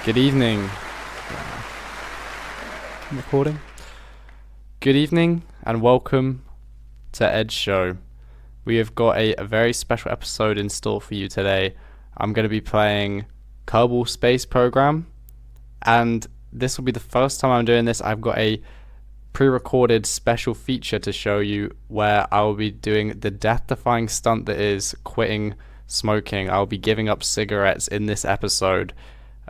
Good evening. I'm recording. Good evening and welcome to Ed's show. We have got a very special episode in store for you today. I'm going to be playing Kerbal Space Program, and this will be the first time I'm doing this. I've got a pre-recorded special feature to show you where I will be doing the death-defying stunt that is quitting smoking. I'll be giving up cigarettes in this episode,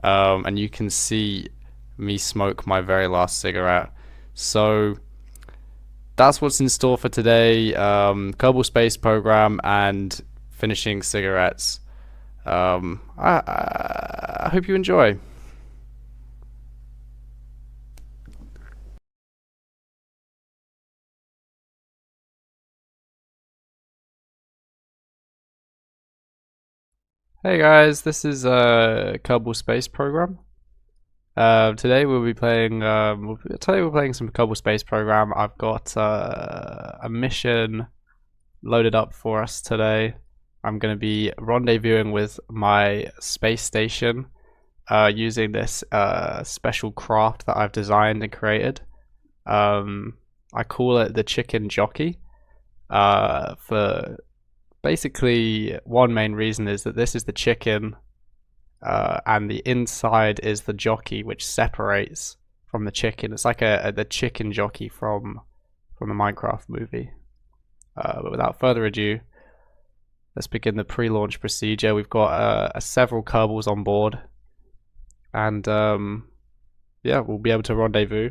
and you can see me smoke my very last cigarette. So that's what's in store for today. Kerbal Space Program and finishing cigarettes. I hope you enjoy. Hey guys, this is Kerbal Space Program. Today we'll be playing. Today we're playing some Kerbal Space Program. I've got a mission loaded up for us today. I'm going to be rendezvousing with my space station using this special craft that I've designed and created. I call it the Chicken Jockey. For basically one main reason is that this is the chicken. And the inside is the jockey, which separates from the chicken. It's like the chicken jockey from the Minecraft movie. But without further ado, let's begin the pre-launch procedure. We've got several Kerbals on board, and yeah, we'll be able to rendezvous.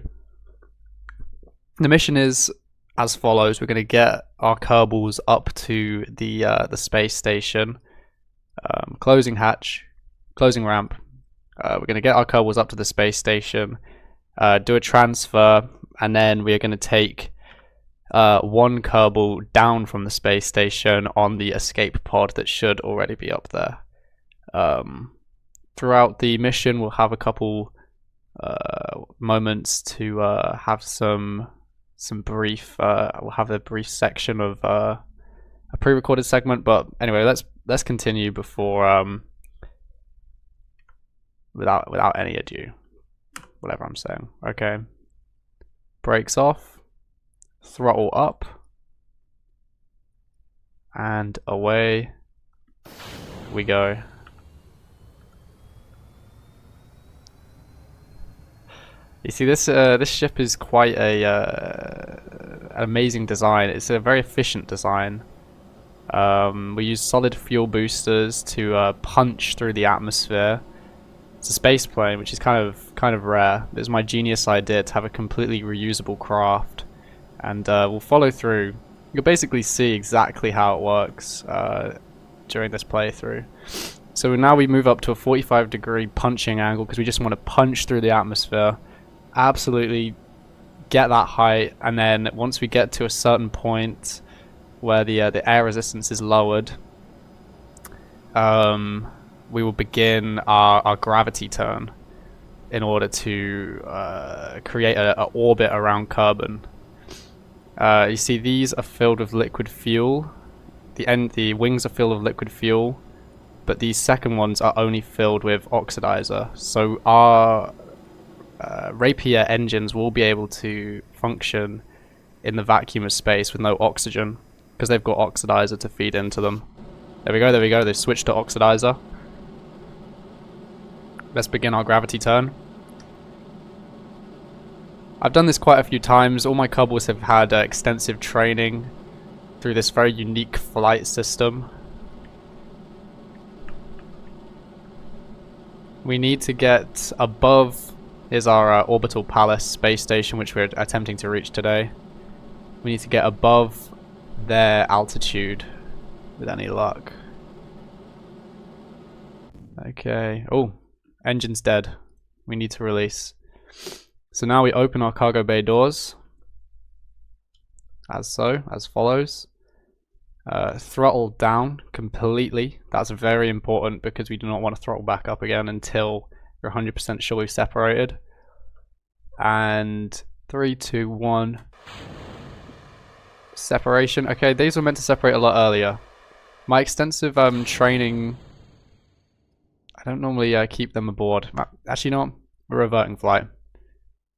The mission is as follows: we're going to get our Kerbals up to the space station, closing hatch. Closing ramp. We're going to get our Kerbals up to the space station, do a transfer, and then we're going to take one Kerbal down from the space station on the escape pod that should already be up there. Throughout the mission, we'll have a couple moments to have some brief. We'll have a brief section of a pre-recorded segment, but anyway, let's continue before. Without any ado, whatever I'm saying. Okay, brakes off, throttle up, and away we go. You see, this ship is quite an amazing design. It's a very efficient design. We use solid fuel boosters to punch through the atmosphere. It's a space plane, which is kind of rare. It was my genius idea to have a completely reusable craft, and we'll follow through. You'll basically see exactly how it works during this playthrough. So now we move up to a 45-degree punching angle because we just want to punch through the atmosphere, absolutely get that height, and then once we get to a certain point where the air resistance is lowered, we will begin our gravity turn in order to create an orbit around Kerbal. You see, these are filled with liquid fuel. The wings are filled with liquid fuel, but these second ones are only filled with oxidizer. So our Rapier engines will be able to function in the vacuum of space with no oxygen because they've got oxidizer to feed into them. There we go. They've switched to oxidizer. Let's begin our gravity turn. I've done this quite a few times. All my Kerbals have had extensive training through this very unique flight system. We need to get above. Here's our orbital palace space station, which we're attempting to reach today. We need to get above their altitude with any luck. Okay. Oh. Engine's dead. We need to release. So now we open our cargo bay doors. As follows. Throttle down completely. That's very important because we do not want to throttle back up again until we're 100% sure we've separated. And 3, 2, 1. Separation. Okay, these were meant to separate a lot earlier. My extensive training don't normally keep them aboard. Actually, you know what? We're reverting flight.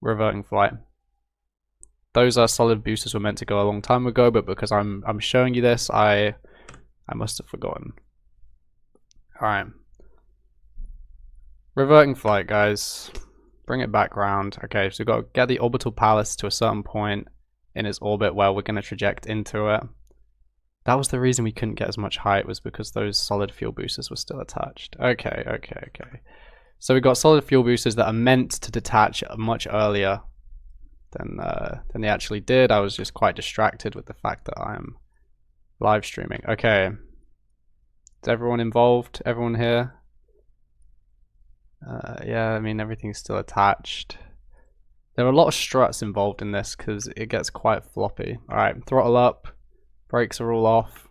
Reverting flight. Those solid boosters were meant to go a long time ago, but because I'm showing you this, I must have forgotten. Alright. Reverting flight, guys. Bring it back round. Okay, so we've got to get the orbital palace to a certain point in its orbit where we're going to traject into it. That was the reason we couldn't get as much height, was because those solid fuel boosters were still attached. Okay. So we've got solid fuel boosters that are meant to detach much earlier than they actually did. I was just quite distracted with the fact that I'm live streaming. Okay. Is everyone involved? Everyone here? Yeah, I mean, everything's still attached. There are a lot of struts involved in this because it gets quite floppy. Alright, throttle up. Brakes are all off.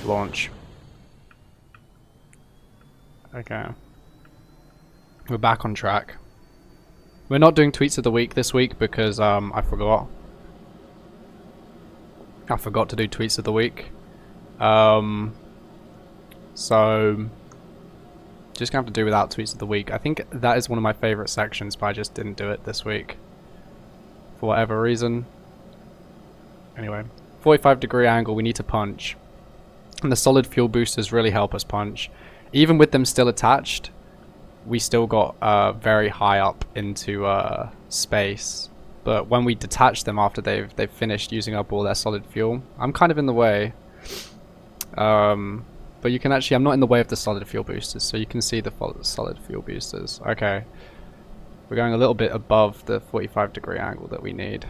Launch. Okay. We're back on track. We're not doing tweets of the week this week because I forgot. I forgot to do tweets of the week. So just gonna have to do without tweets of the week. I think that is one of my favorite sections, but I just didn't do it this week for whatever reason. Anyway, 45-degree angle, we need to punch. And the solid fuel boosters really help us punch. Even with them still attached, we still got very high up into space. But when we detach them after they've finished using up all their solid fuel, I'm kind of in the way. But you can actually, I'm not in the way of the solid fuel boosters, so you can see the solid fuel boosters. Okay. We're going a little bit above the 45-degree angle that we need.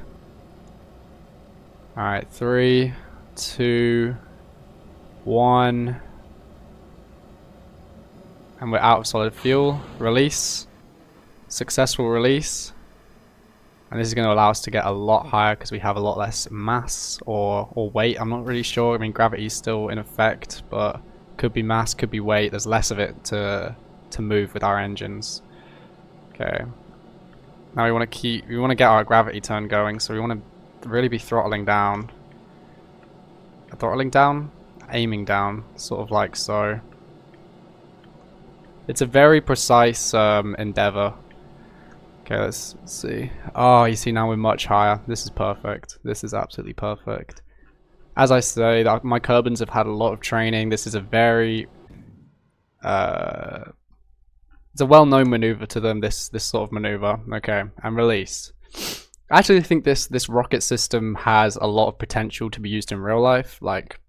Alright, 3, 2, 1. And we're out of solid fuel. Release. Successful release. And this is going to allow us to get a lot higher because we have a lot less mass or weight. I'm not really sure. I mean, gravity is still in effect, but could be mass, could be weight. There's less of it to move with our engines. Okay. Now we want to get our gravity turn going, so we want to really be throttling down. Throttling down? Aiming down, sort of like so. It's a very precise endeavor. Okay, let's see. Oh, you see, now we're much higher. This is perfect. This is absolutely perfect. As I say, my Kerbans have had a lot of training. This is a very it's a well-known maneuver to them, this sort of maneuver. Okay, and release. I actually think this rocket system has a lot of potential to be used in real life. Like,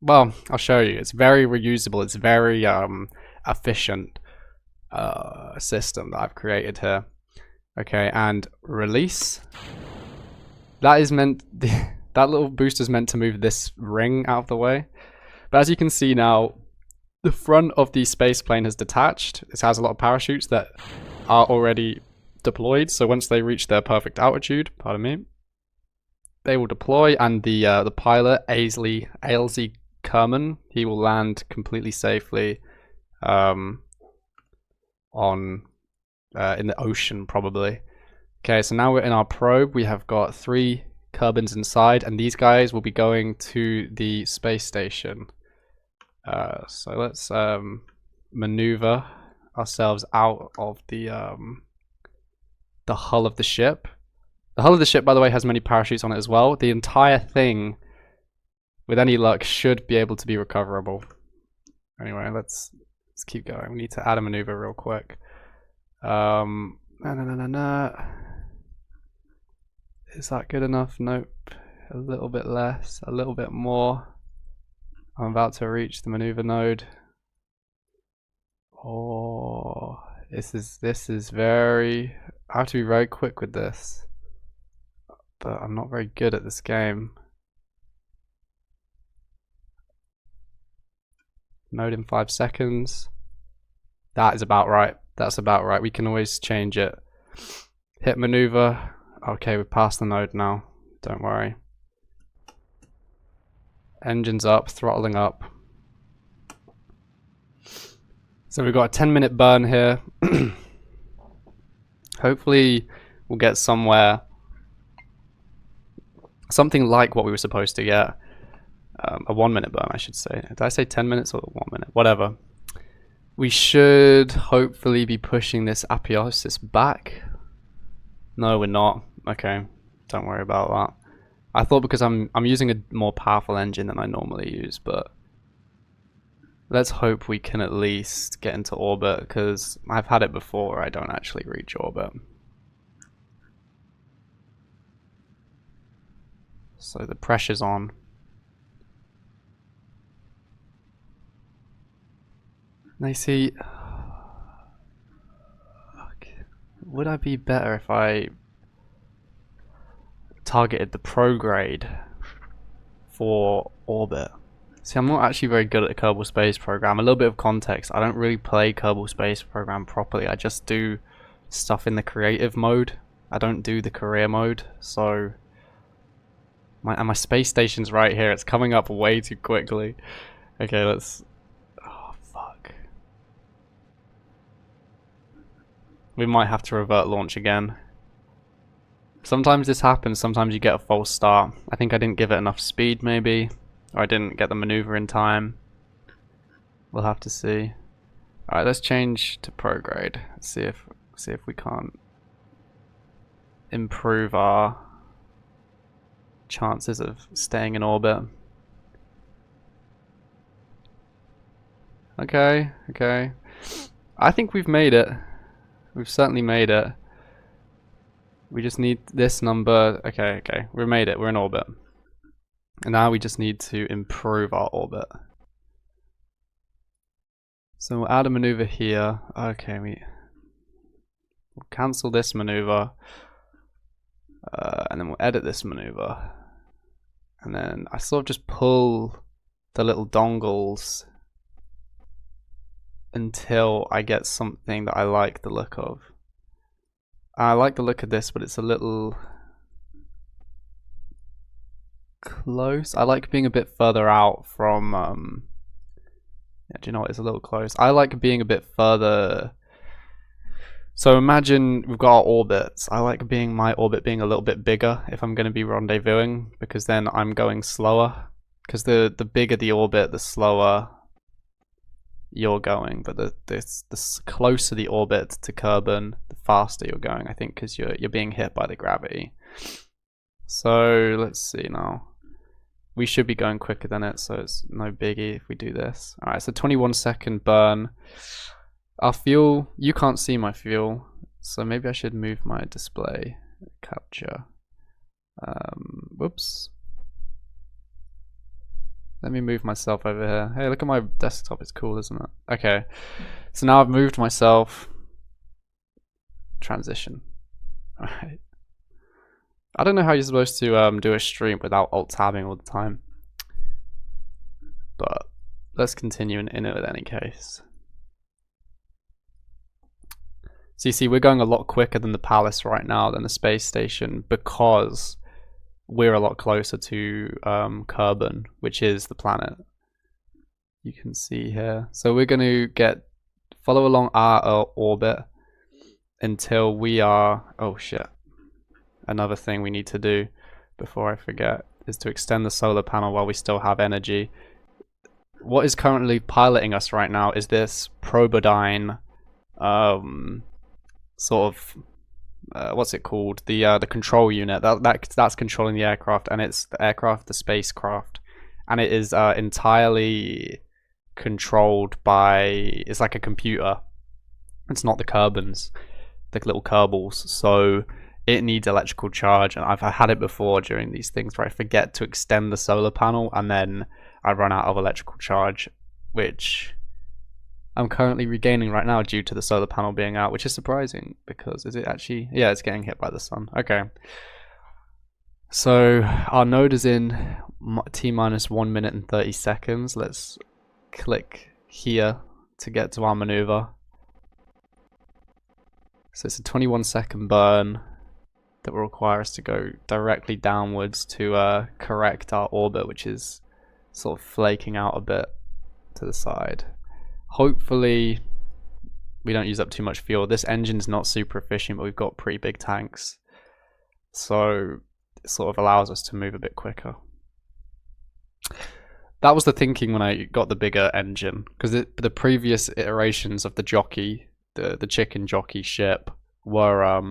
well, I'll show you. It's very reusable. It's very efficient system that I've created here. Okay, and release. That is meant. That little booster is meant to move this ring out of the way. But as you can see now, the front of the space plane has detached. It has a lot of parachutes that are already deployed. So once they reach their perfect altitude, pardon me, they will deploy, and the pilot, Ailsey Kerman, he will land completely safely in the ocean, probably. Okay, so now we're in our probe. We have got 3 Kerbans inside, and these guys will be going to the space station. So let's maneuver ourselves out of the hull of the ship. The hull of the ship, by the way, has many parachutes on it as well. The entire thing, with any luck, should be able to be recoverable. Anyway, let's keep going. We need to add a maneuver real quick. Is that good enough? Nope. A little bit less, a little bit more. I'm about to reach the maneuver node. Oh, this is very. I have to be very quick with this, but I'm not very good at this game. Node in 5 seconds. That is about right. That's about right. We can always change it. Hit maneuver. Okay, we're past the node now. Don't worry. Engines up, throttling up. So we've got a 10-minute burn here. Hopefully we'll get somewhere. Something like what we were supposed to get. A 1-minute burn, I should say. Did I say 10 minutes or 1 minute? Whatever. We should hopefully be pushing this apotheosis back. No, we're not. Okay, don't worry about that. I thought because I'm using a more powerful engine than I normally use, but let's hope we can at least get into orbit, because I've had it before where I don't actually reach orbit. So the pressure's on. And I see. Would I be better if I targeted the prograde for orbit? See, I'm not actually very good at the Kerbal Space Program. A little bit of context, I don't really play Kerbal Space Program properly. I just do stuff in the creative mode. I don't do the career mode, so... my space station's right here. It's coming up way too quickly. Okay, let's... Oh, fuck. We might have to revert launch again. Sometimes this happens, sometimes you get a false start. I think I didn't give it enough speed, maybe. Or I didn't get the maneuver in time. We'll have to see. Alright, let's change to prograde. Let's see if we can't improve our chances of staying in orbit. Okay, okay. I think we've made it. We've certainly made it. We just need this number. Okay, okay. We made it. We're in orbit. And now we just need to improve our orbit. So we'll add a maneuver here. Okay, we'll cancel this maneuver. And then we'll edit this maneuver. And then I sort of just pull the little dongles until I get something that I like the look of. I like the look of this, but it's a little close. I like being a bit further out from yeah, do you know what, it's a little close. I like being a bit further. So imagine we've got our orbits. I like my orbit being a little bit bigger if I'm going to be rendezvousing, because then I'm going slower. Because the bigger the orbit, the slower you're going. But the closer the orbit to Kerbal, the faster you're going, I think, because you're being hit by the gravity. So let's see now. We should be going quicker than it, so it's no biggie if we do this. Alright, so 21-second burn. Our fuel, you can't see my fuel, so maybe I should move my display capture. Whoops. Let me move myself over here. Hey, look at my desktop, it's cool, isn't it? Okay, so now I've moved myself. Transition. Alright. I don't know how you're supposed to do a stream without alt-tabbing all the time. But let's continue in it in any case. So you see, we're going a lot quicker than the Palace right now, than the space station, because we're a lot closer to Kerbal, which is the planet. You can see here. So we're going to follow along our orbit until we are... Oh shit. Another thing we need to do before I forget is to extend the solar panel while we still have energy. What is currently piloting us right now is this Probodyne sort of what's it called? The control unit that's controlling the aircraft, and it's the spacecraft, and it is entirely controlled by, it's like a computer. It's not the Kerbals, the little Kerbals. So it needs electrical charge, and I've had it before during these things where I forget to extend the solar panel and then I run out of electrical charge, which I'm currently regaining right now due to the solar panel being out, which is surprising because is it actually... Yeah, it's getting hit by the sun. Okay. So our node is in T-minus 1 minute and 30 seconds. Let's click here to get to our maneuver. So it's a 21-second burn that will require us to go directly downwards to correct our orbit, which is sort of flaking out a bit to the side. Hopefully we don't use up too much fuel. This engine's not super efficient, but we've got pretty big tanks, so it sort of allows us to move a bit quicker. that was the thinking when I got the bigger engine, because the previous iterations of the jockey, the chicken jockey ship, were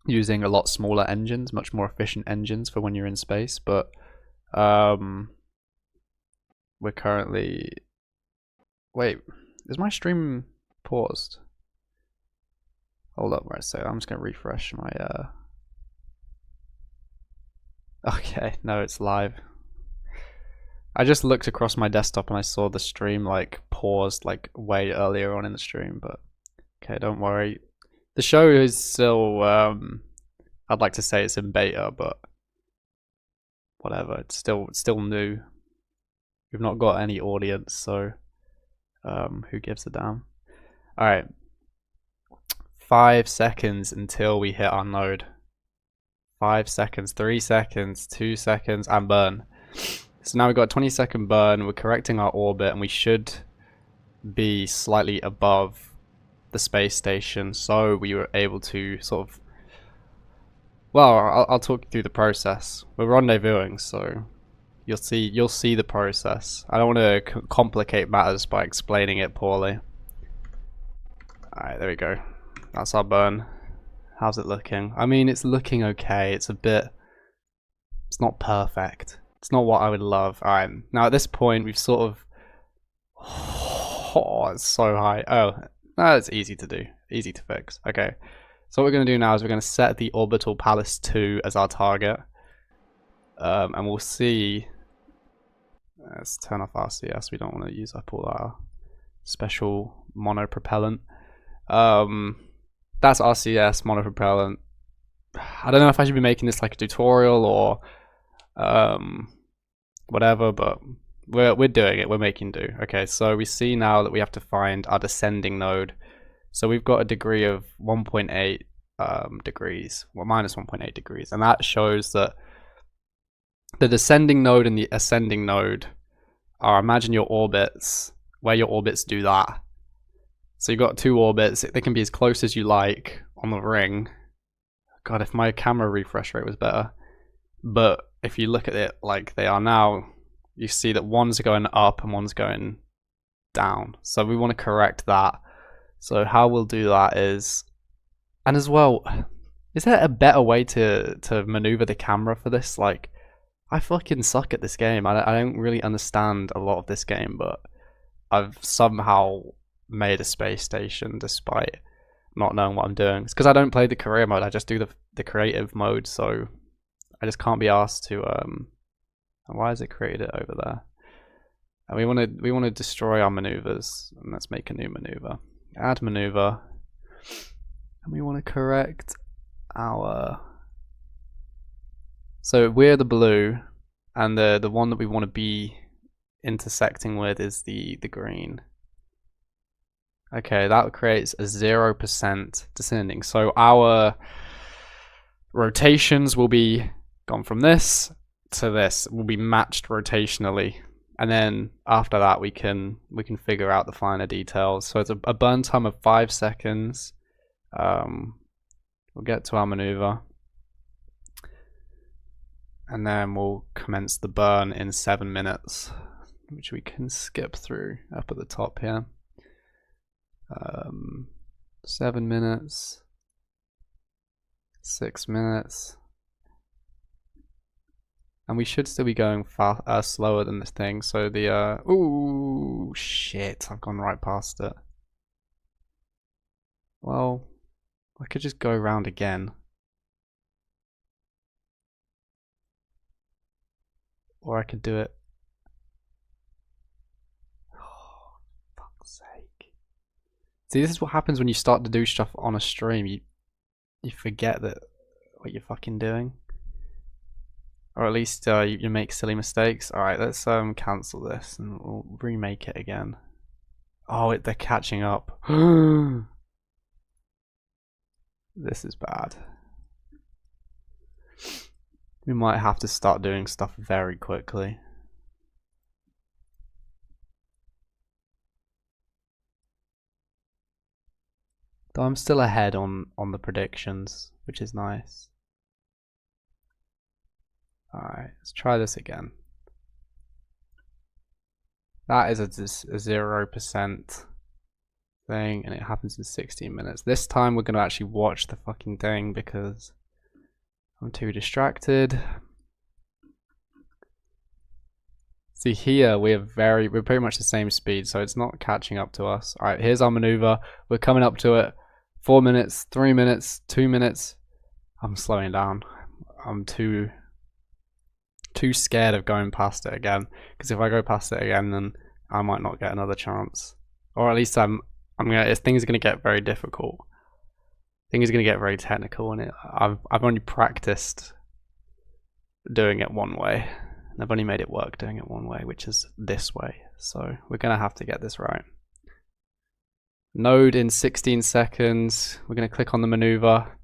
using a lot smaller engines, much more efficient engines for when you're in space. But we're currently. Wait, is my stream paused? Hold up, right? So I'm just gonna refresh my. Okay, no, it's live. I just looked across my desktop and I saw the stream like paused like way earlier on in the stream, but okay, don't worry. The show is still I'd like to say it's in beta, but whatever, it's still new. We've not got any audience, so who gives a damn? Alright. 5 seconds until we hit our node. 5 seconds, 3 seconds, 2 seconds, and burn. So now we've got a 20-second burn, we're correcting our orbit, and we should be slightly above the space station, so we were able to sort of... Well, I'll talk you through the process. We're rendezvousing, so you'll see the process. I don't want to complicate matters by explaining it poorly. Alright, there we go. That's our burn. How's it looking? I mean, it's looking okay. It's not perfect. It's not what I would love. Alright, now at this point, we've sort of... Oh, it's so high. Oh, no, it's easy to do. Easy to fix. Okay. So what we're going to do now is we're going to set the Orbital Palace 2 as our target. And we'll see... Let's turn off RCS. We don't want to use up all our special monopropellant. That's RCS, monopropellant. I don't know if I should be making this like a tutorial or whatever, but we're doing it. We're making do. Okay, so we see now that we have to find our descending node. So we've got a degree of 1.8 degrees, well, minus 1.8 degrees, and that shows that the descending node and the ascending node are, imagine your orbits, where your orbits do that. So you've got two orbits, they can be as close as you like on the ring. God, if my camera refresh rate was better. But if you look at it like they are now, you see that one's going up and one's going down. So we want to correct that. So how we'll do that is, and as well, is there a better way to maneuver the camera for this? Like, I fucking suck at this game. I don't really understand a lot of this game, but I've somehow made a space station despite not knowing what I'm doing. It's because I don't play the career mode. I just do the creative mode, so I just can't be asked to. Why has it created it over there? And we want to destroy our maneuvers, and let's make a new maneuver. Add maneuver, and we want to correct our. So we're the blue, and the one that we want to be intersecting with is the green. Okay, that creates a 0% descending. So our rotations will be gone from this to this. Will be matched rotationally, and then after that we can figure out the finer details. So it's a burn time of 5 seconds. We'll get to our maneuver, and then we'll commence the burn in 7 minutes, which we can skip through up at the top here. 7 minutes, 6 minutes, and we should still be going slower than this thing. So the ooh, shit, I've gone right past it. Well, I could just go around again, or I could do it. Oh, fuck's sake. See, this is what happens when you start to do stuff on a stream. You forget that what you're fucking doing, or at least you make silly mistakes. All right, let's cancel this and we'll remake it again. Oh, they're catching up. This is bad. We might have to start doing stuff very quickly. Though I'm still ahead on the predictions, which is nice. Alright, let's try this again. That is a 0% thing, and it happens in 16 minutes. This time we're gonna actually watch the fucking thing because I'm too distracted. See here, we're pretty much the same speed, so it's not catching up to us. All right, here's our maneuver. We're coming up to it. 4 minutes, 3 minutes, 2 minutes. I'm slowing down. I'm too scared of going past it again, because if I go past it again, then I might not get another chance, or at least things are gonna get very difficult. Things are gonna get very technical, and I've only practiced doing it one way. I've only made it work doing it one way, which is this way. So we're gonna have to get this right. Node in 16 seconds. We're gonna click on the maneuver,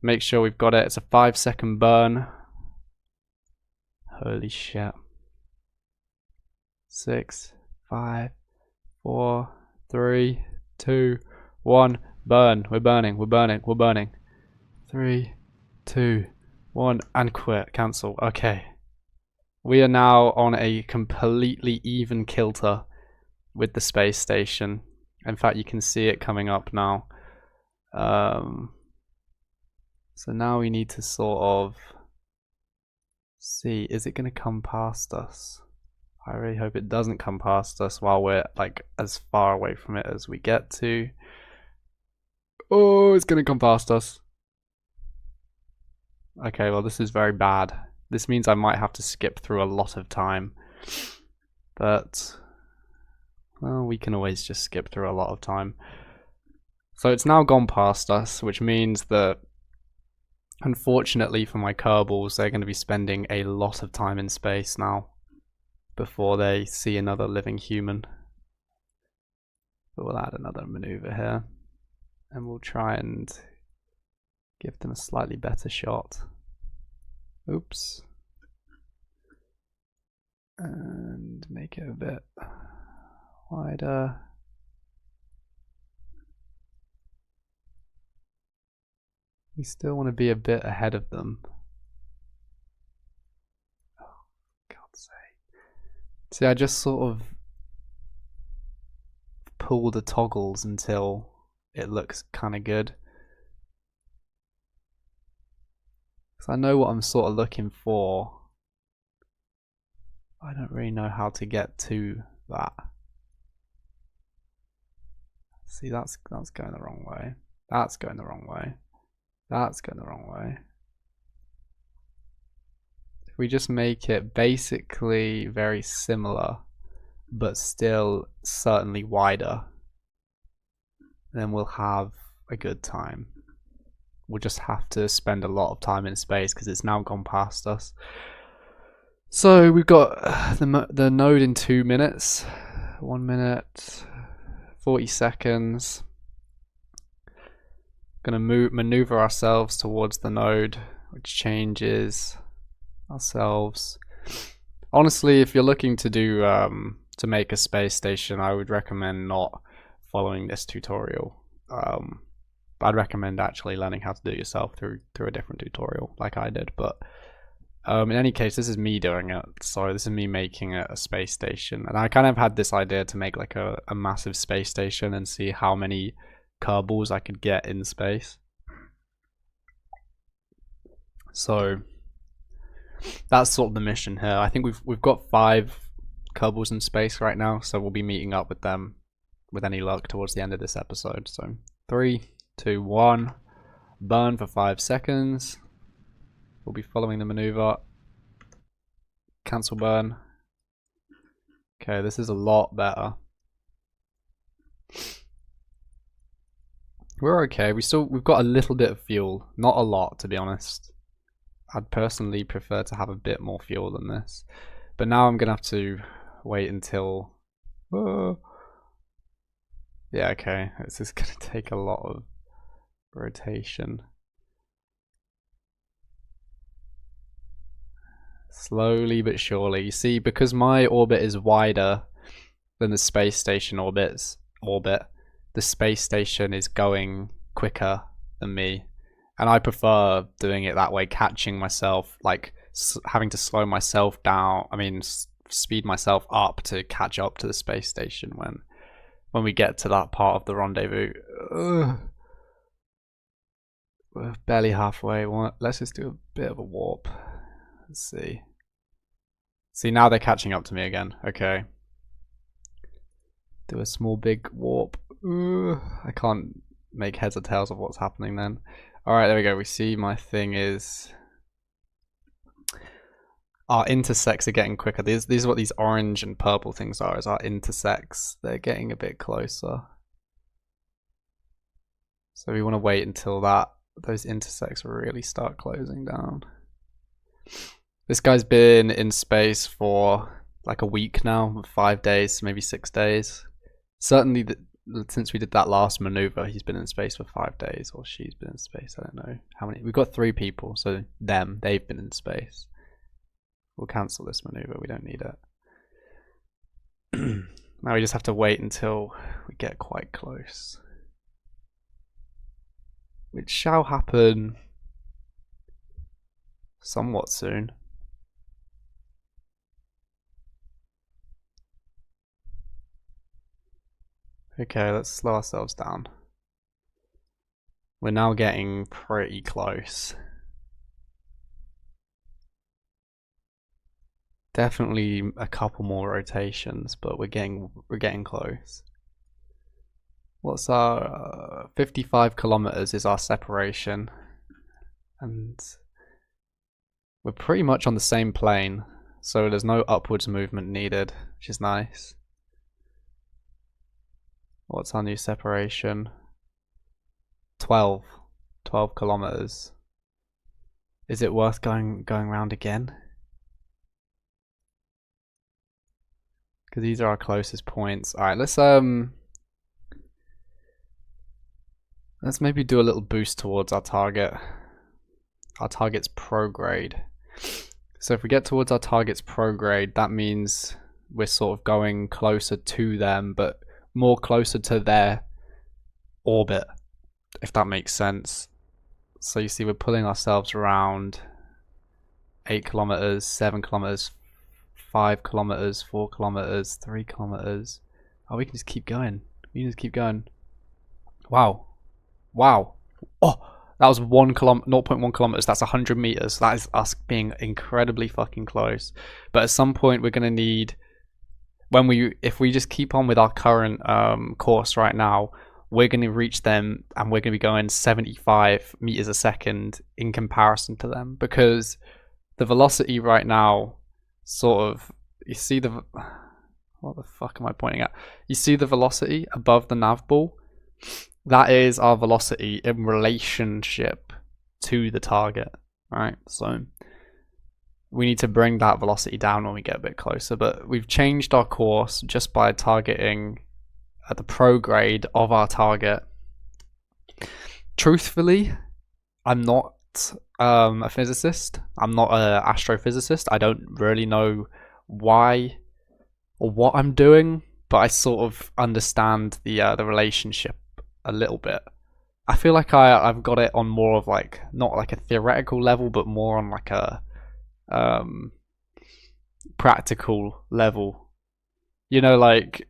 make sure we've got it. It's a 5-second burn. Holy shit. 6, 5, 4, 3, 2, 1. Burn. We're burning. We're burning. We're burning. 3, 2, 1, and quit. Cancel. Okay. We are now on a completely even kilter with the space station. In fact, you can see it coming up now. So now we need to sort of see, is it going to come past us? I really hope it doesn't come past us while we're like as far away from it as we get to. Oh, it's going to come past us. Okay, well, this is very bad. This means I might have to skip through a lot of time, but well, we can always just skip through a lot of time. So it's now gone past us, which means that unfortunately for my Kerbals, they're going to be spending a lot of time in space now before they see another living human. But we'll add another maneuver here, and we'll try and give them a slightly better shot. Oops. And make it a bit wider. We still want to be a bit ahead of them. Oh, God's sake. See, I just sort of pull the toggles until it looks kind of good. Because I know what I'm sort of looking for. I don't really know how to get to that. See, that's going the wrong way. That's going the wrong way. That's going the wrong way. If we just make it basically very similar, but still certainly wider, then we'll have a good time. We'll just have to spend a lot of time in space because it's now gone past us. So we've got the node in 2 minutes, 1 minute, 40 seconds. Gonna maneuver ourselves towards the node, which changes ourselves. Honestly, if you're looking to do to make a space station, I would recommend not following this tutorial. I'd recommend actually learning how to do it yourself through a different tutorial, like I did. But in any case, this is me doing it. So this is me making a space station, and I kind of had this idea to make like a massive space station and see how many Kerbals I could get in space. So that's sort of the mission here. I think we've got 5 Kerbals in space right now, so we'll be meeting up with them with any luck towards the end of this episode. So 3, 2, 1, burn for 5 seconds. We'll be following the maneuver. Cancel burn. Okay, this is a lot better. We're okay. We've got a little bit of fuel, not a lot, to be honest. I'd personally prefer to have a bit more fuel than this, but now I'm gonna have to wait until. Yeah, okay. This is gonna take a lot of rotation. Slowly but surely. You see, because my orbit is wider than the space station orbit, the space station is going quicker than me, and I prefer doing it that way, catching myself, like having to slow myself down. I mean, speed myself up to catch up to the space station when we get to that part of the rendezvous. Ugh. We're barely halfway. Let's just do a bit of a warp. Let's see. See, now they're catching up to me again. Okay. Do a small big warp. I can't make heads or tails of what's happening then. Alright, there we go. We see my thing is... Our intersects are getting quicker. These are what these orange and purple things are, is our intersects. They're getting a bit closer. So we want to wait until those intersects really start closing down. This guy's been in space for like a week now, 5 days, maybe 6 days. Certainly since we did that last maneuver, he's been in space for 5 days, or she's been in space. I don't know how many. We've got 3 people, so they've been in space. We'll cancel this maneuver, we don't need it. Now we just have to wait until we get quite close. Which shall happen somewhat soon. Okay, let's slow ourselves down. We're now getting pretty close. Definitely a couple more rotations, but we're getting close. What's our 55 kilometers is our separation, and we're pretty much on the same plane, so there's no upwards movement needed, which is nice. What's our new separation? 12 kilometers. Is it worth going around again? Because these are our closest points. All right, let's maybe do a little boost towards our target. Our target's prograde. So if we get towards our target's prograde, that means we're sort of going closer to them, but more closer to their orbit, if that makes sense. So you see we're pulling ourselves around 8 kilometers, 7 kilometers, 5 kilometers, 4 kilometers, 3 kilometers. Oh, we can just keep going. We can just keep going. Wow. Wow. Oh, that was 0.1 kilometers. That's 100 meters. That is us being incredibly fucking close. But at some point we're going to need, if we just keep on with our current course right now, we're going to reach them and we're going to be going 75 meters a second in comparison to them, because the velocity right now sort of, you see the, what the fuck am I pointing at? You see the velocity above the nav ball? That is our velocity in relationship to the target, right? So we need to bring that velocity down when we get a bit closer, but we've changed our course just by targeting at the prograde of our target. Truthfully, I'm not a physicist. I'm not an astrophysicist. I don't really know why or what I'm doing, but I sort of understand the relationship a little bit. I feel like I've got it on more of like, not like a theoretical level, but more on like a practical level. You know, like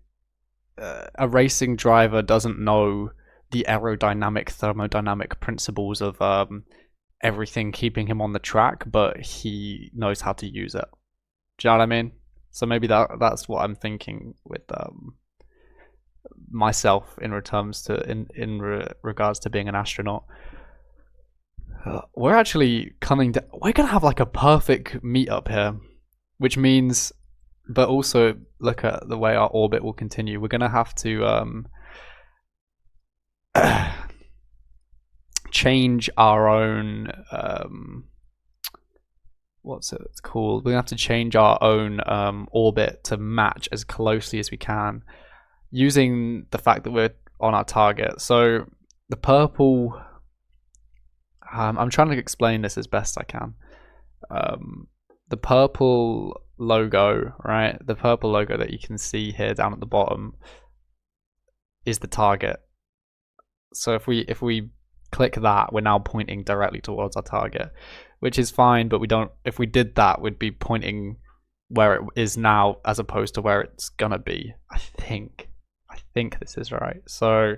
a racing driver doesn't know the aerodynamic, thermodynamic principles of everything keeping him on the track, but he knows how to use it. Do you know what I mean? So maybe that's what I'm thinking with myself in regards to being an astronaut. We're actually we're gonna have like a perfect meetup here, which means, but also look at the way our orbit will continue. We're gonna have to change our own what's it called? We're gonna have to change our own orbit to match as closely as we can, using the fact that we're on our target. So the purple, I'm trying to explain this as best I can. The purple logo, right? The purple logo that you can see here down at the bottom is the target. So if we click that, we're now pointing directly towards our target, which is fine, but we don't, if we did that, we'd be pointing where it is now as opposed to where it's gonna be. I think this is right. So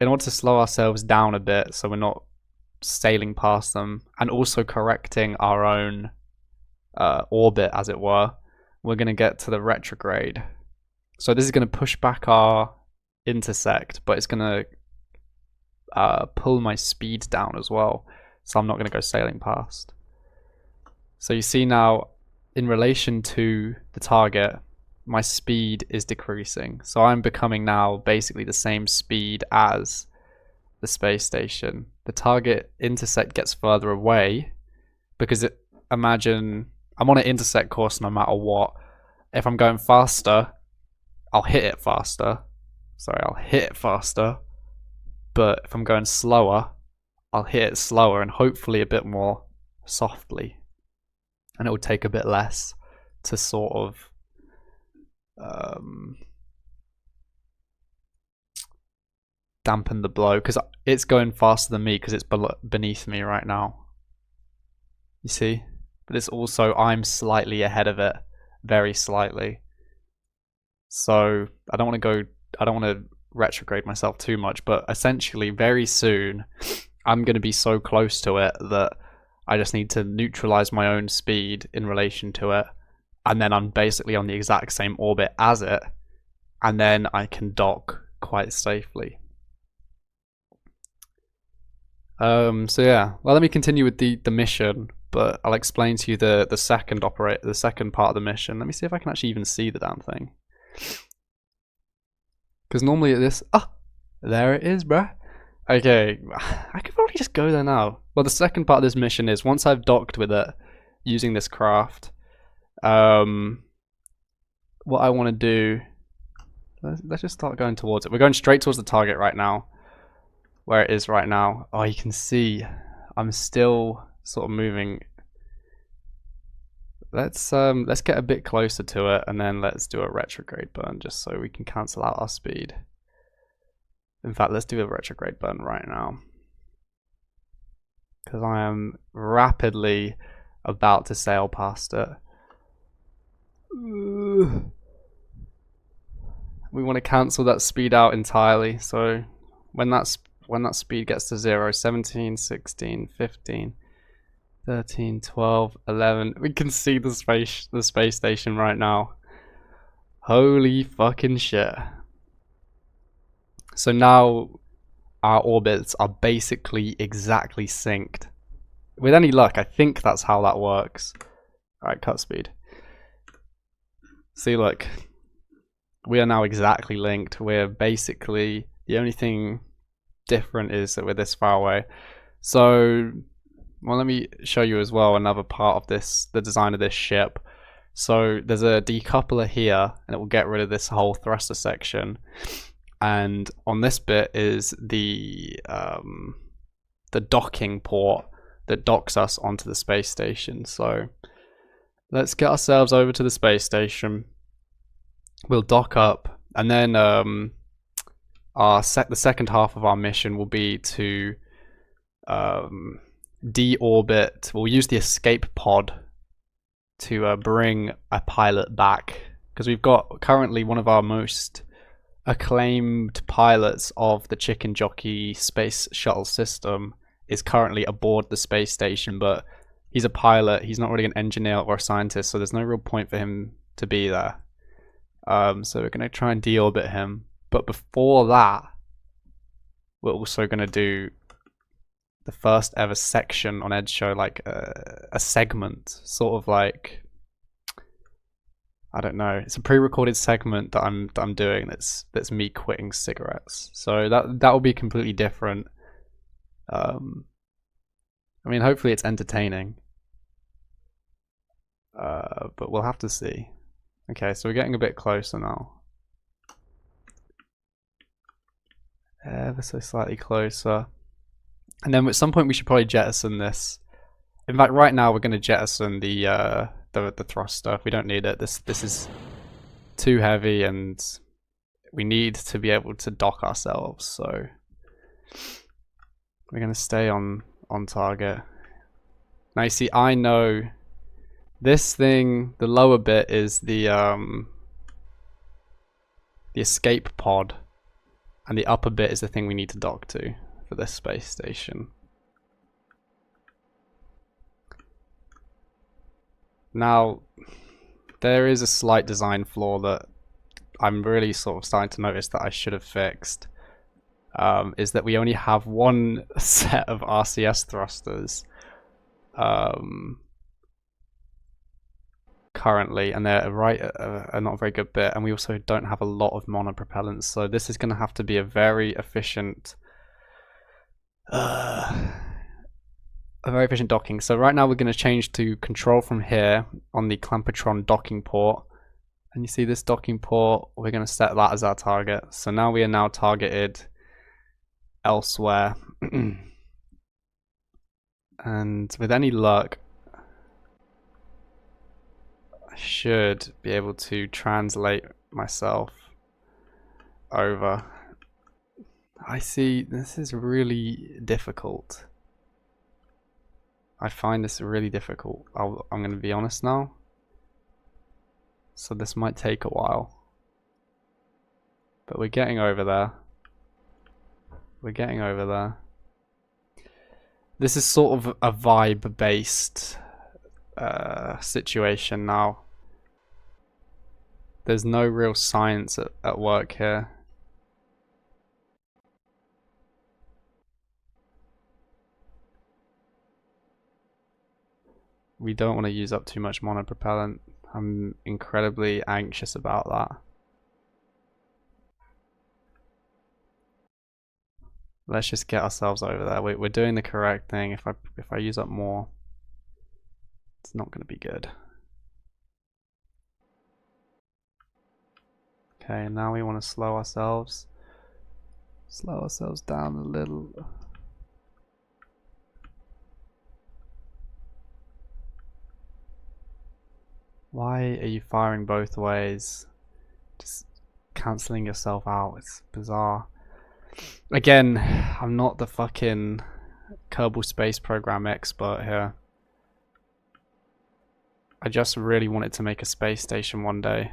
in order to slow ourselves down a bit so we're not sailing past them, and also correcting our own orbit, as it were, we're going to get to the retrograde. So this is going to push back our intersect, but it's going to pull my speed down as well, so I'm not going to go sailing past. So you see now, in relation to the target, my speed is decreasing. So I'm becoming now basically the same speed as the space station. The target intersect gets further away because imagine I'm on an intersect course no matter what. If I'm going faster, I'll hit it faster. But if I'm going slower, I'll hit it slower and hopefully a bit more softly. And it will take a bit less to sort of dampen the blow, because it's going faster than me because it's beneath me right now. You see? But it's also, I'm slightly ahead of it, very slightly. So I don't want to retrograde myself too much, but essentially very soon I'm going to be so close to it that I just need to neutralize my own speed in relation to it, and then I'm basically on the exact same orbit as it, and then I can dock quite safely. So yeah, well, let me continue with the mission, but I'll explain to you the second part of the mission. Let me see if I can actually even see the damn thing, because normally there it is, bruh. Okay, I could probably just go there now. Well, the second part of this mission is, once I've docked with it using this craft, what I want to do, let's just start going towards it. We're going straight towards the target right now, where it is right now. Oh, you can see I'm still sort of moving. Let's get a bit closer to it, and then let's do a retrograde burn just so we can cancel out our speed. In fact, let's do a retrograde burn right now, because I am rapidly about to sail past it. We want to cancel that speed out entirely, so when that speed gets to 0, 17, 16, 15, 13, 12, 11, we can see the space station right now. Holy fucking shit. So now our orbits are basically exactly synced. With any luck, I think that's how that works. Alright, cut speed. See, look. We are now exactly linked. We're basically, the only thing different is that we're this far away. So, well, let me show you as well another part of this, the design of this ship. So there's a decoupler here, and it will get rid of this whole thruster section. And on this bit is the docking port that docks us onto the space station. So let's get ourselves over to the space station. We'll dock up, and then the second half of our mission will be to deorbit. We'll use the escape pod to bring a pilot back, because we've got currently one of our most acclaimed pilots of the Chicken Jockey space shuttle system is currently aboard the space station, but he's a pilot, he's not really an engineer or a scientist, so there's no real point for him to be there. So we're going to try and deorbit him, but before that we're also going to do the first ever section on Edge Show, like a segment, sort of like, I don't know, it's a pre-recorded segment that I'm doing that's me quitting cigarettes. So that will be completely different. I mean, hopefully it's entertaining. But we'll have to see. Okay, so we're getting a bit closer now. Ever so slightly closer. And then at some point we should probably jettison this. In fact, right now we're going to jettison the thruster. We don't need it. This is too heavy, and we need to be able to dock ourselves. So we're going to stay on target. Now you see, I know This thing, the lower bit, is the escape pod, and the upper bit is the thing we need to dock to for this space station. Now, there is a slight design flaw that I'm really sort of starting to notice that I should have fixed. Is that we only have one set of RCS thrusters currently, and they're not a very good bit, and we also don't have a lot of monopropellants, so this is going to have to be a very efficient docking. So right now we're going to change to control from here on the Clampotron docking port, and you see this docking port, we're going to set that as our target. So now we are now targeted elsewhere. And with any luck, I should be able to translate myself over. I see, this is really difficult. I find this really difficult. I'm going to be honest now. So this might take a while. But we're getting over there. We're getting over there. This is sort of a vibe-based situation now. There's no real science at work here. We don't want to use up too much monopropellant. I'm incredibly anxious about that. Let's just get ourselves over there. We're doing the correct thing. If I use up more, it's not going to be good. Okay, now we want to slow ourselves down a little. Why are you firing both ways? Just cancelling yourself out. It's bizarre. Again, I'm not the fucking Kerbal space program expert here. I just really wanted to make a space station one day.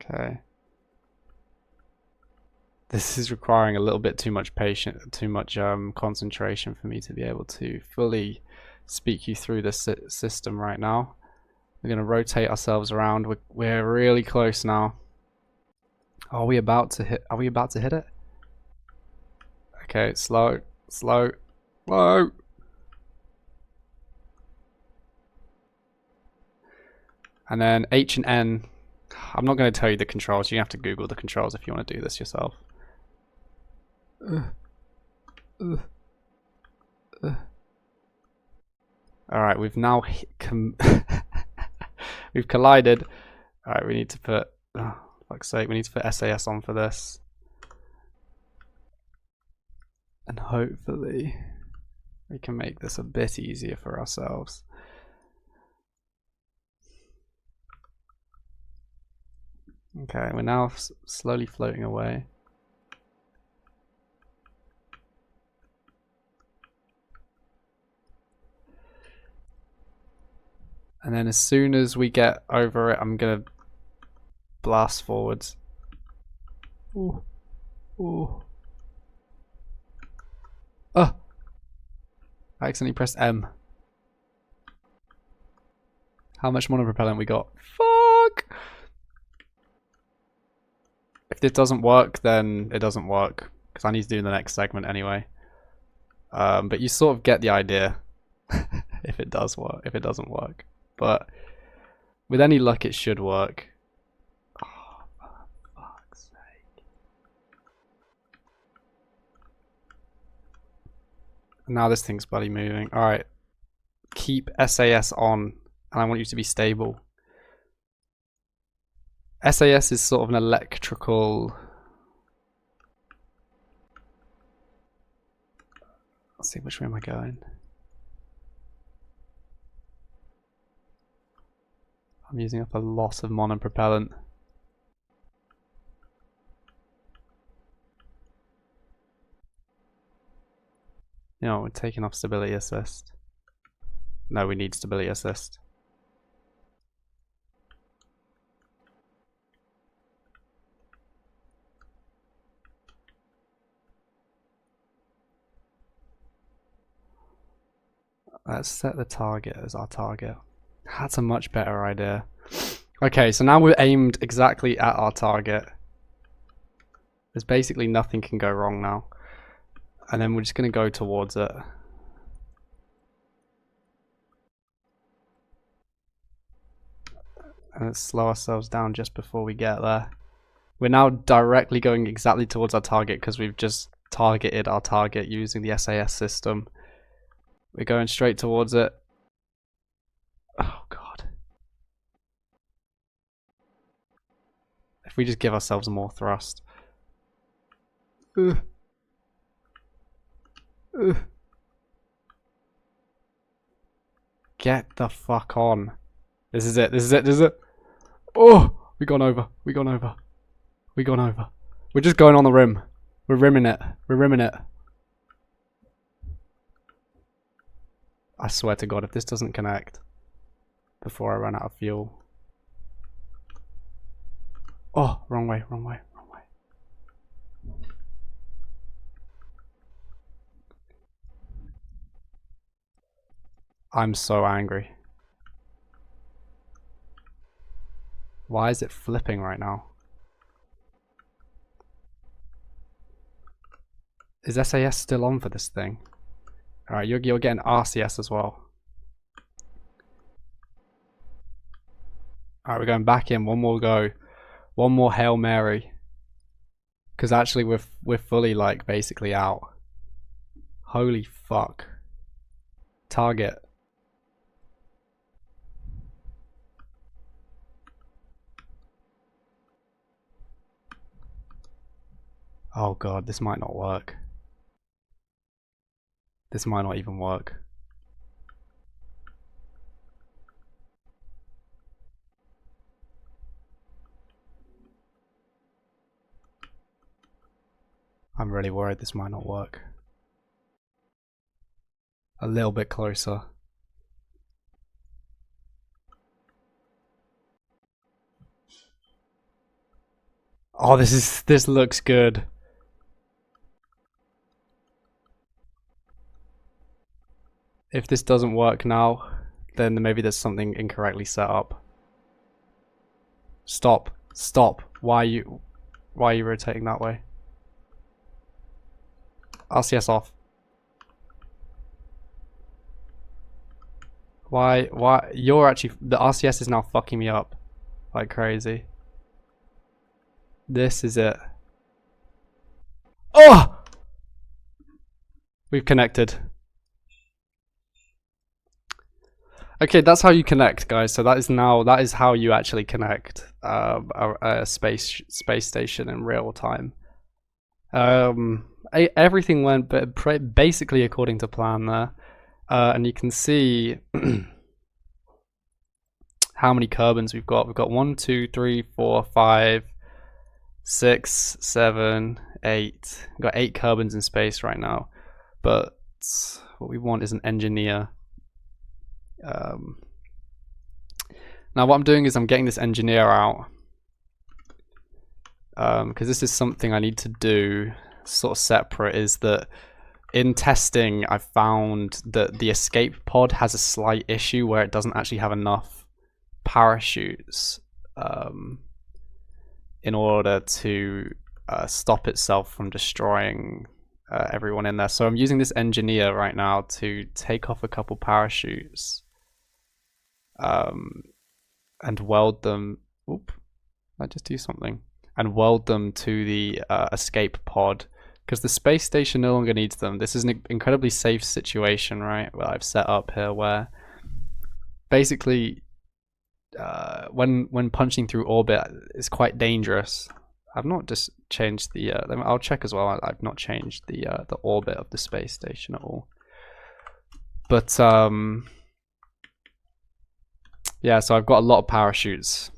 Okay. This is requiring a little bit too much patience, too much concentration for me to be able to fully speak you through this system right now. We're going to rotate ourselves around. We're really close now. Are we about to hit it? Okay, slow. And then H and N. I'm not going to tell you the controls. You have to Google the controls if you want to do this yourself. Alright, we've now we've collided. Alright, we need to put, oh, fuck's sake, we need to put SAS on for this. And hopefully we can make this a bit easier for ourselves. Okay, we're now slowly floating away. And then as soon as we get over it, I'm gonna blast forwards. Ooh. Ooh. Oh! I accidentally pressed M. How much monopropellant we got? Fuck! If this doesn't work, then it doesn't work. Because I need to do the next segment anyway. But you sort of get the idea. If it does work, if it doesn't work. But with any luck, it should work. Oh, for fuck's sake. Now this thing's bloody moving. Alright. Keep SAS on. And I want you to be stable. SAS is sort of an electrical... Let's see, which way am I going? I'm using up a lot of monopropellant. You know, we're taking off stability assist. No, we need stability assist. Let's set the target as our target. That's a much better idea. Okay, so now we're aimed exactly at our target. There's basically nothing can go wrong now. And then we're just going to go towards it. And let's slow ourselves down just before we get there. We're now directly going exactly towards our target because we've just targeted our target using the SAS system. We're going straight towards it. Oh god. If we just give ourselves more thrust. Get the fuck on. This is it, this is it, this is it. Oh! We gone over, we gone over. We gone over. We're just going on the rim. We're rimming it. We're rimming it. I swear to god, if this doesn't connect before I run out of fuel. Oh, wrong way, wrong way, wrong way. I'm so angry. Why is it flipping right now? Is SAS still on for this thing? Alright, you're getting RCS as well. Alright, we're going back in. One more go. One more Hail Mary. Because actually we're fully like basically out. Holy fuck. Target. Oh god, this might not work. This might not even work. I'm really worried this might not work. A little bit closer. Oh, this looks good. If this doesn't work now, then maybe there's something incorrectly set up. Stop. Stop. Why are you rotating that way? RCS off. Why you're actually, the RCS is now fucking me up like crazy. This is it. Oh! We've connected. Okay, that's how you connect, guys. So that is how you actually connect a space station in real time. Everything went basically according to plan there, and you can see how many Kerbals we've got. We've got 1, 2, 3, 4, 5, 6, 7, 8. We've got 8 Kerbals in space right now, but what we want is an engineer. Now what I'm doing is I'm getting this engineer out because this is something I need to do sort of separate. Is that in testing I found that the escape pod has a slight issue where it doesn't actually have enough parachutes in order to stop itself from destroying everyone in there. So I'm using this engineer right now to take off a couple parachutes and weld them. Oop, I just do something. And weld them to the escape pod, because the space station no longer needs them. This is an incredibly safe situation, right? Well, I've set up here where basically when punching through orbit is quite dangerous. I've not just changed the. I'll check as well. I've not changed the orbit of the space station at all. But yeah, so I've got a lot of parachutes.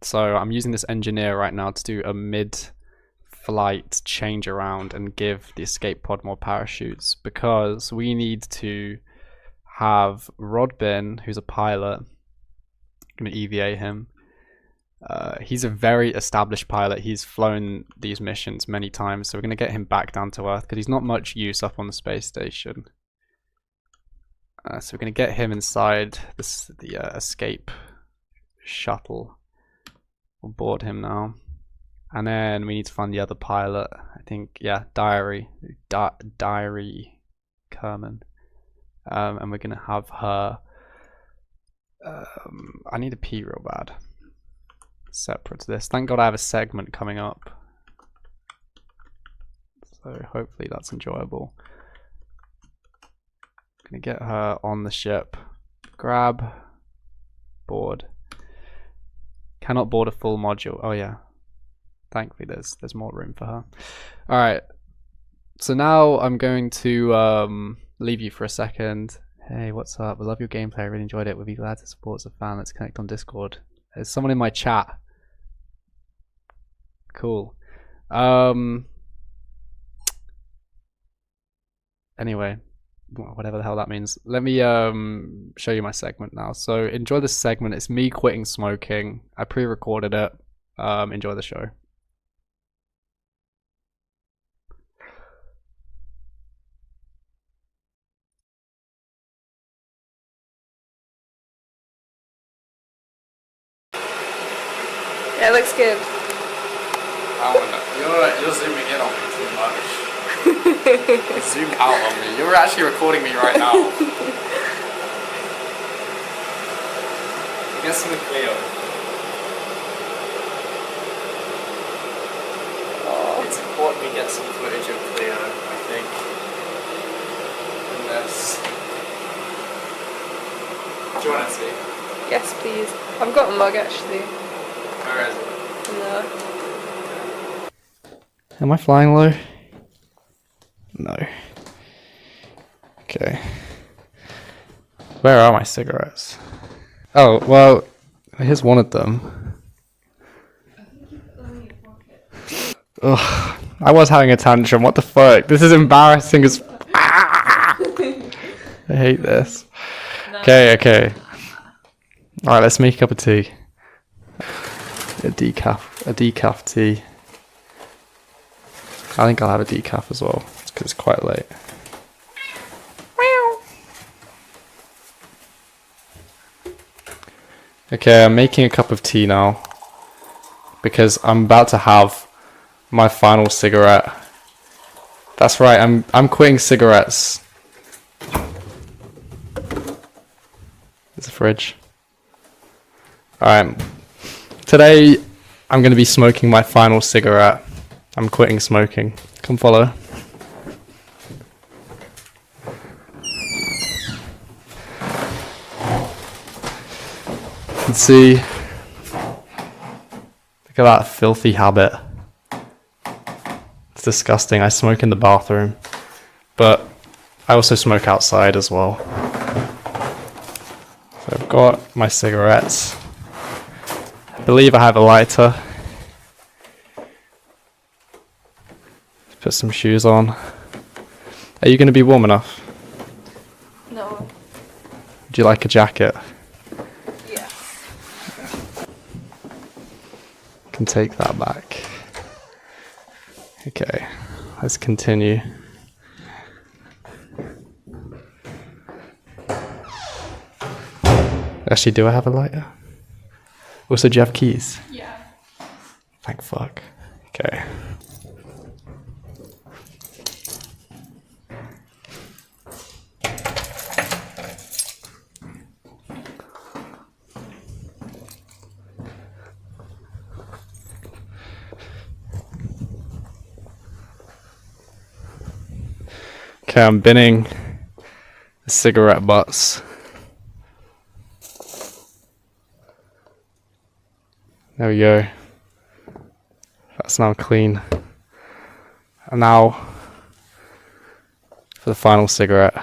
So I'm using this engineer right now to do a mid flight change around and give the escape pod more parachutes, because we need to have Rodbin, who's a pilot. I'm going to EVA him. He's a very established pilot. He's flown these missions many times, so we're going to get him back down to Earth because he's not much use up on the space station. So we're going to get him inside the escape shuttle. We'll board him now. And then we need to find the other pilot. I think, yeah, Diary Kerman. And we're going to have her... I need a pee real bad. Separate to this. Thank God I have a segment coming up. So hopefully that's enjoyable. Gonna get her on the ship. Grab. Board. Cannot board a full module. Oh yeah. Thankfully there's more room for her. Alright. So now I'm going to leave you for a second. Hey, what's up? I love your gameplay. I really enjoyed it. We'll be glad to support as a fan. Let's connect on Discord. There's someone in my chat. Cool. Anyway, whatever the hell that means. Let me show you my segment now. So enjoy this segment. It's me quitting smoking. I pre-recorded it. Enjoy the show. Yeah, it looks good. You're zooming in on me too much. Zoom out on me. You're actually recording me right now. Get some Cleo. Oh. It's important we get some footage of Cleo, I think. In this. Do you want to see? Yes, please. I've got a mug actually. Where is it? No. Am I flying low? No. Okay. Where are my cigarettes? Oh, well, here's one of them. Ugh, I was having a tantrum. What the fuck? This is embarrassing as... I hate this. Okay. Alright, let's make a cup of tea. A decaf tea. I think I'll have a decaf as well, because it's quite late. Okay, I'm making a cup of tea now, because I'm about to have my final cigarette. That's right, I'm quitting cigarettes. There's a fridge. Alright. Today, I'm going to be smoking my final cigarette. I'm quitting smoking. Come follow. You can see. Look at that filthy habit. It's disgusting. I smoke in the bathroom. But I also smoke outside as well. So I've got my cigarettes. I believe I have a lighter. Put some shoes on. Are you going to be warm enough? No. Would you like a jacket? Yeah. Can take that back. Okay, let's continue. Actually, do I have a lighter? Also, do you have keys? Yeah. Thank fuck. Okay. Okay, I'm binning the cigarette butts. There we go. That's now clean. And now for the final cigarette.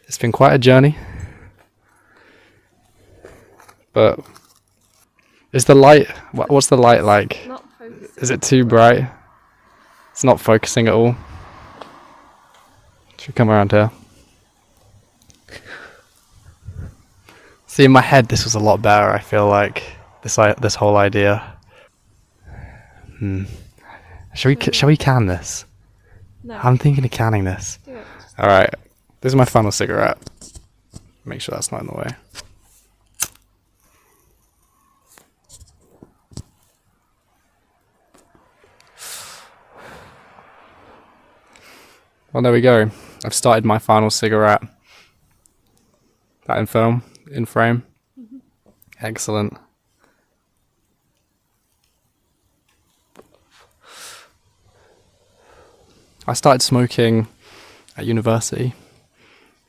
It's been quite a journey. But is the light, what's the light like? Not focusing. Is it too bright? It's not focusing at all. Should we come around here? See, in my head, this was a lot better. I feel like this whole idea. Shall we can this? No. I'm thinking of canning this. Do it. All right, this is my final cigarette. Make sure that's not in the way. Well, there we go. I've started my final cigarette. That in film, in frame. Mm-hmm. Excellent. I started smoking at university.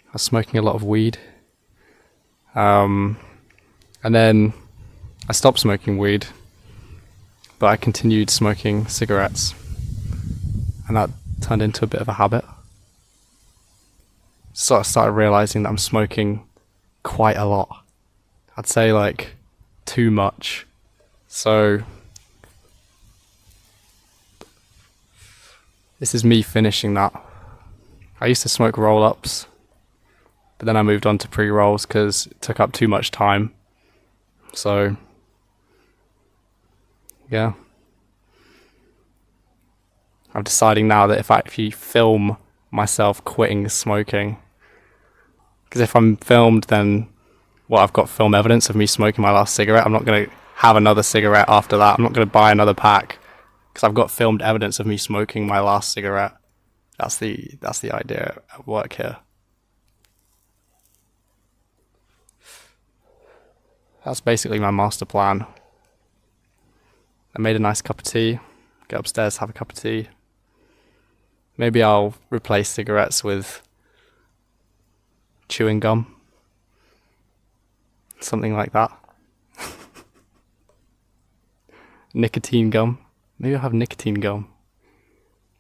I was smoking a lot of weed. And then I stopped smoking weed, but I continued smoking cigarettes. And that turned into a bit of a habit. So I started realizing that I'm smoking quite a lot. I'd say like too much. So this is me finishing that. I used to smoke roll-ups, but then I moved on to pre-rolls because it took up too much time. So yeah. I'm deciding now that if I actually film myself quitting smoking, because if I'm filmed, then I've got film evidence of me smoking my last cigarette. I'm not going to have another cigarette after that. I'm not going to buy another pack because I've got filmed evidence of me smoking my last cigarette. That's the idea at work here. That's basically my master plan. I made a nice cup of tea. Get upstairs, have a cup of tea. Maybe I'll replace cigarettes with chewing gum. Something like that. Nicotine gum. Maybe I'll have nicotine gum.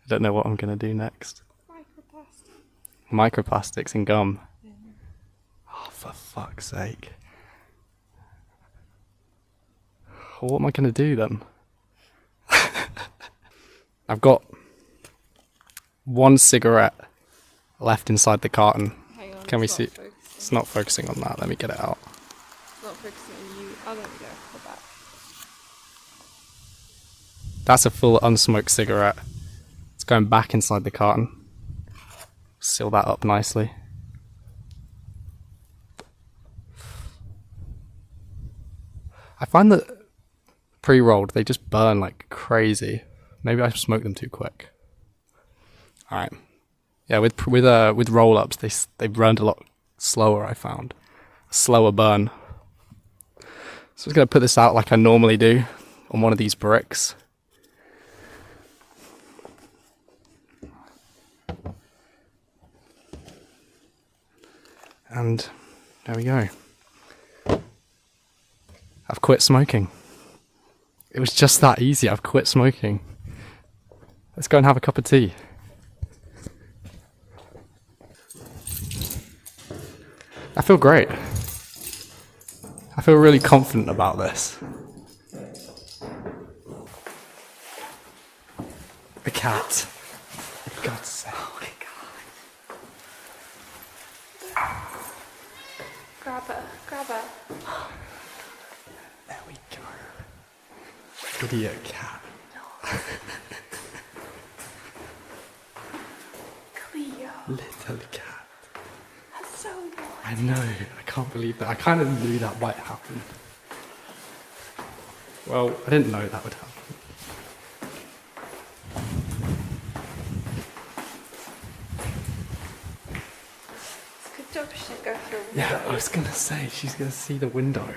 I don't know what I'm going to do next. Microplastics in gum. Yeah. Oh, for fuck's sake. Well, what am I going to do then? I've got one cigarette left inside the carton. Hang on, Can we it's see? not focusing. It's not focusing on that. Let me get it out. It's not focusing on you. Oh, there we go. Go back. That's a full unsmoked cigarette. It's going back inside the carton. Seal that up nicely. I find that pre-rolled, they just burn like crazy. Maybe I smoked them too quick. All right. Yeah, with roll-ups, they burned a lot slower. I found a slower burn. So I'm just gonna put this out like I normally do on one of these bricks. And there we go. I've quit smoking. It was just that easy. I've quit smoking. Let's go and have a cup of tea. I feel great. I feel really confident about this. The cat. For God's sake. Oh my God. Grab her. Grab her. There we go. Idiot cat. Cleo. Little cat. That's so annoying. I know. I can't believe that. I kind of knew that might happen. Well, I didn't know that would happen. It's a good job she didn't go through a window. Yeah, I was gonna say, she's gonna see the window.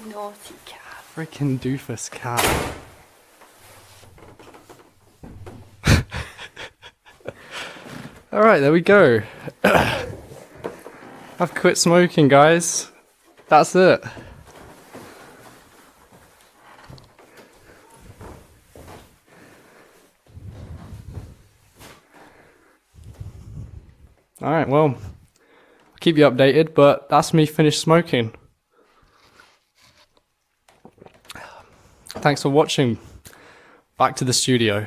Naughty cat. Freaking doofus cat. Alright, there we go. I've quit smoking, guys. That's it. Alright, well, I'll keep you updated, but that's me finished smoking. Thanks for watching. Back to the studio.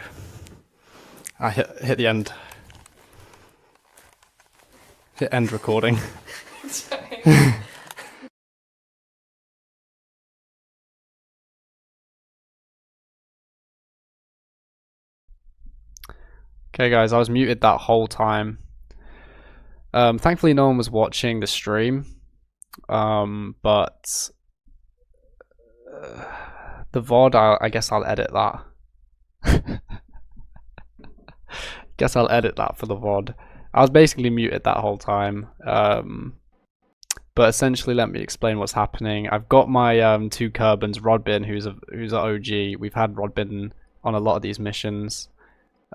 I hit the end. Hit end recording. Okay guys, I was muted that whole time. Thankfully no one was watching the stream. But the VOD, I guess I'll edit that. Guess I'll edit that for the VOD. I was basically muted that whole time. But essentially, let me explain what's happening. I've got my two Kerbans, Rodbin, who's an OG. We've had Rodbin on a lot of these missions.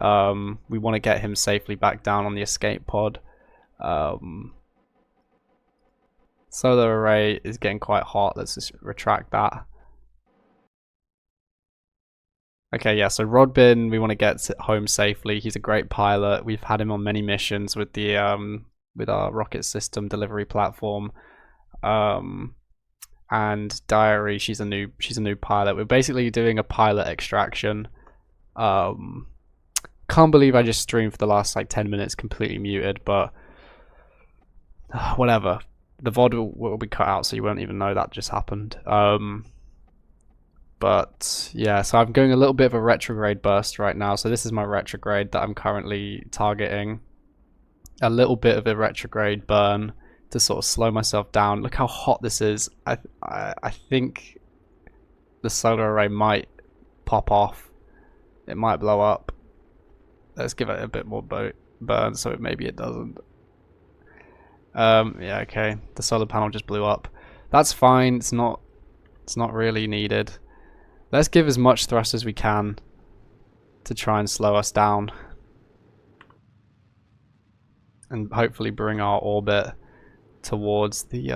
We want to get him safely back down on the escape pod. Solar array is getting quite hot. Let's just retract that. Okay, yeah, so Rodbin, we want to get home safely. He's a great pilot. We've had him on many missions with the with our rocket system delivery platform. And Diary, she's a new pilot. We're basically doing a pilot extraction. Can't believe I just streamed for the last like 10 minutes completely muted, but whatever. The VOD will be cut out, so you won't even know that just happened. But yeah, so I'm going a little bit of a retrograde burst right now. So this is my retrograde that I'm currently targeting. A little bit of a retrograde burn to sort of slow myself down. Look how hot this is. I think the solar array might pop off. It might blow up. Let's give it a bit more burn so maybe it doesn't. Yeah, okay. The solar panel just blew up. That's fine. It's not really needed. Let's give as much thrust as we can to try and slow us down. And hopefully bring our orbit towards the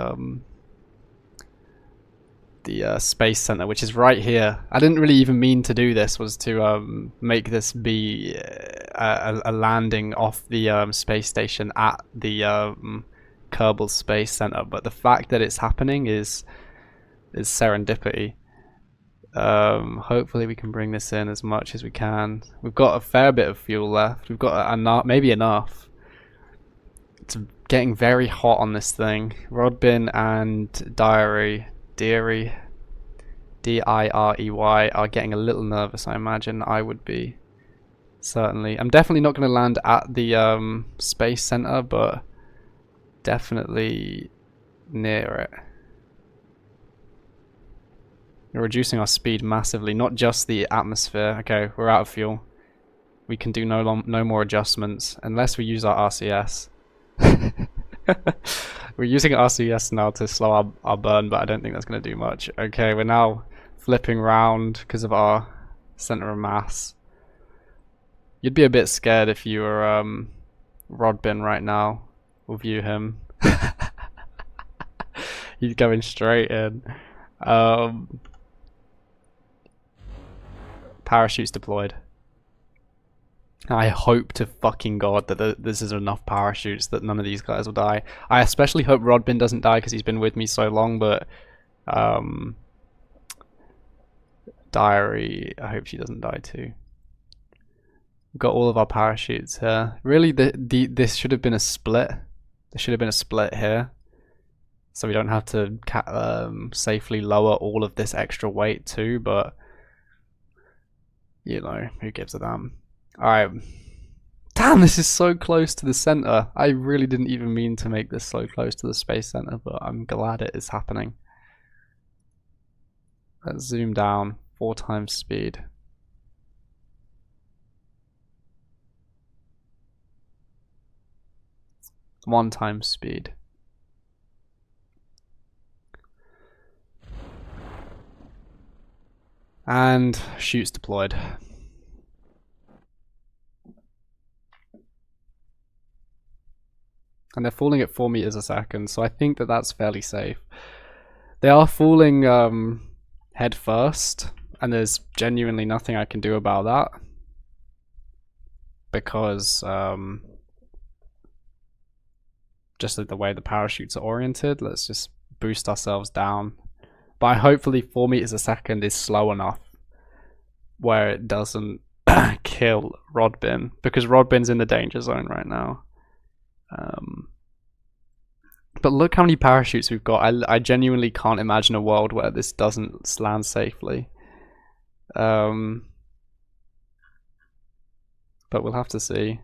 space center, which is right here. I didn't really even mean to do this, was to make this be a landing off the space station at the Kerbal Space Center, but the fact that it's happening is serendipity. Hopefully we can bring this in as much as we can. We've got a fair bit of fuel left. We've got maybe enough. It's getting very hot on this thing. Rodbin and Diary, D-I-R-E-Y, are getting a little nervous. I imagine I would be. Certainly. I'm definitely not going to land at the space center, but definitely near it. We're reducing our speed massively, not just the atmosphere. Okay, we're out of fuel. We can do no more adjustments unless we use our RCS. We're using RCS now to slow our burn, but I don't think that's going to do much. Okay, we're now flipping round because of our center of mass. You'd be a bit scared if you were Rodbin right now. We'll view him. He's going straight in. Parachutes deployed. I hope to fucking god that this is enough parachutes that none of these guys will die. I especially hope Rodbin doesn't die because he's been with me so long, but Diary, I hope she doesn't die too. We've got all of our parachutes here. Really, this should have been a split. There should have been a split here, so we don't have to safely lower all of this extra weight too, but you know, who gives a damn. Alright. Damn, this is so close to the center. I really didn't even mean to make this so close to the space center, but I'm glad it is happening. Let's zoom down. 4 times speed. One times speed. And chutes deployed. And they're falling at 4 meters a second, so I think that that's fairly safe. They are falling head first, and there's genuinely nothing I can do about that. Because just the way the parachutes are oriented, let's just boost ourselves down. But hopefully 4 meters a second is slow enough where it doesn't kill Rodbin, because Rodbin's in the danger zone right now. But look how many parachutes we've got. I genuinely can't imagine a world where this doesn't land safely. But we'll have to see.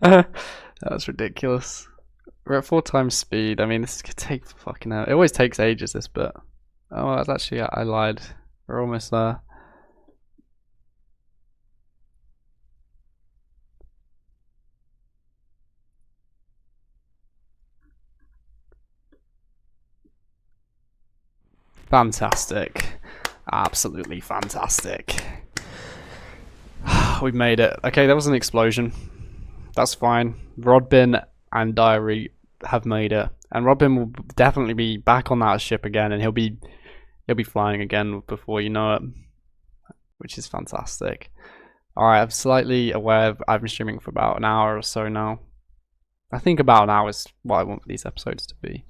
That's ridiculous. We're at 4 times speed. I mean, this could take fucking out. It always takes ages, this bit. Oh, that's actually, I lied. We're almost there. Fantastic. Absolutely fantastic. We've made it. Okay, there was an explosion. That's fine. Rodbin and Diary have made it. And Rodbin will definitely be back on that ship again, and he'll be flying again before you know it. Which is fantastic. Alright, I'm slightly aware I've been streaming for about an hour or so now. I think about an hour is what I want these episodes to be.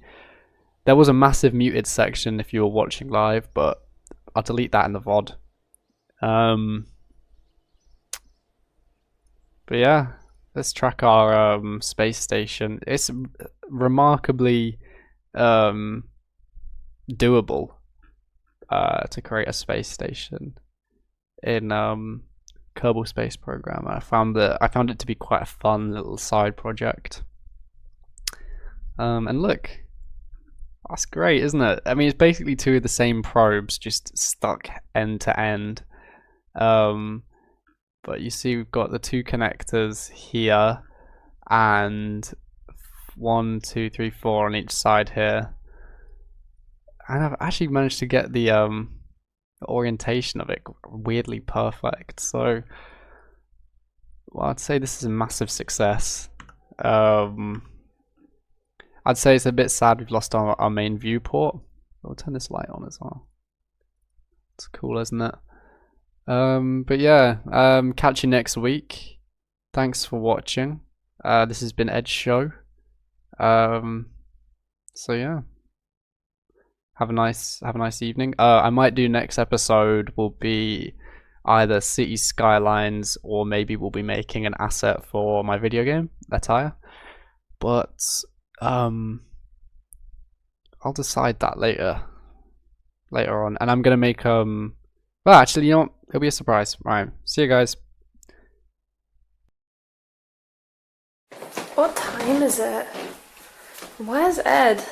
There was a massive muted section if you were watching live, but I'll delete that in the VOD. But yeah, let's track our space station. It's remarkably doable to create a space station in Kerbal Space Program. I found it to be quite a fun little side project. And look, that's great, isn't it? I mean, it's basically 2 of the same probes just stuck end to end. But you see we've got the 2 connectors here and 1, 2, 3, 4 on each side here. And I've actually managed to get the orientation of it weirdly perfect. So, well, I'd say this is a massive success. I'd say it's a bit sad we've lost our main viewport. We'll turn this light on as well. It's cool, isn't it? But yeah, catch you next week. Thanks for watching. This has been Ed's show. So yeah, have a nice evening. I might do next episode will be either city skylines, or maybe we'll be making an asset for my video game attire. But I'll decide that later on, and I'm gonna make well, actually, you know what? It'll be a surprise. Right, see you guys. What time is it? Where's Ed?